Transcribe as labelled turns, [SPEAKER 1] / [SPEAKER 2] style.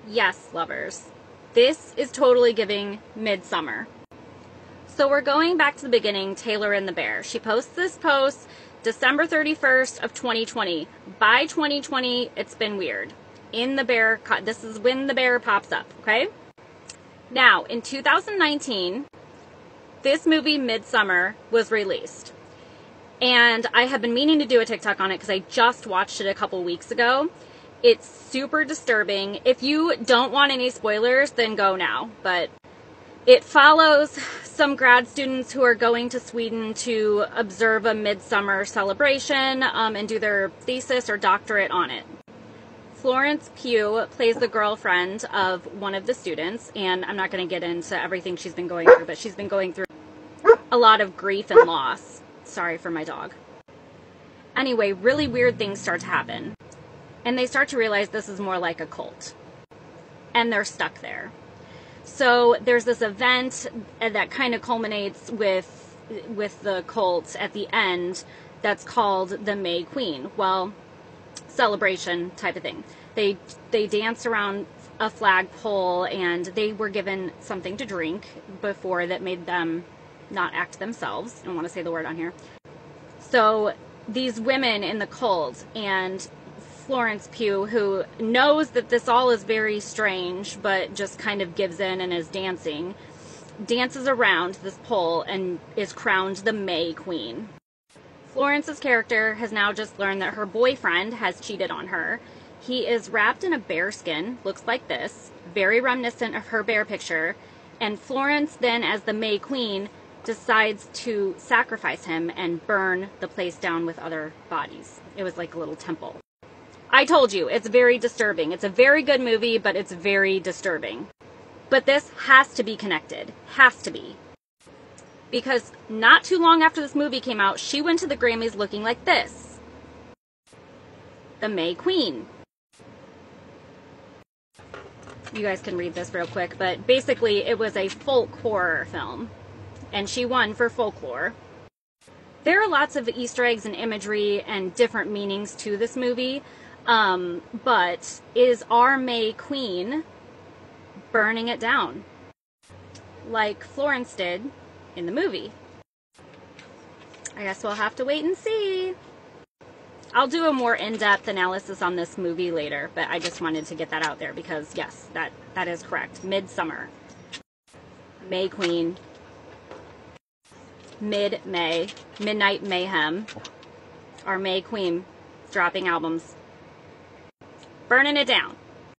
[SPEAKER 1] Yes, lovers. This is totally giving Midsommar. So we're going back to the beginning, Taylor and the Bear. She posts this post December 31st of 2020. By 2020, it's been weird. This is when the bear pops up, okay? Now, in 2019, this movie, Midsommar, was released. And I have been meaning to do a TikTok on it because I just watched it a couple weeks ago. It's super disturbing. If you don't want any spoilers, then go now. But it follows some grad students who are going to Sweden to observe a midsummer celebration and do their thesis or doctorate on it. Florence Pugh plays the girlfriend of one of the students, and I'm not going to get into everything she's been going through, but she's been going through a lot of grief and loss. Sorry for my dog. Anyway, really weird things start to happen, and they start to realize this is more like a cult, and they're stuck there. So there's this event that kind of culminates with the cult at the end that's called the May Queen. Well, celebration type of thing. They dance around a flagpole, and they were given something to drink before that made them not act themselves. I don't want to say the word on here. So these women in the cult and Florence Pugh, who knows that this all is very strange, but just kind of gives in and is dances around this pole and is crowned the May Queen. Florence's character has now just learned that her boyfriend has cheated on her. He is wrapped in a bear skin, looks like this, very reminiscent of her bear picture, and Florence then, as the May Queen, decides to sacrifice him and burn the place down with other bodies. It was like a little temple. I told you, it's very disturbing. It's a very good movie, but it's very disturbing. But this has to be connected. Has to be. Because not too long after this movie came out, she went to the Grammys looking like this. The May Queen. You guys can read this real quick, but basically it was a folk horror film. And she won for folklore. There are lots of Easter eggs and imagery and different meanings to this movie. But is our May Queen burning it down? Like Florence did in the movie. I guess we'll have to wait and see. I'll do a more in-depth analysis on this movie later, but I just wanted to get that out there because, yes, that is correct. Midsommar. May Queen. Mid-May. Midnight Mayhem. Our May Queen dropping albums. Burning it down.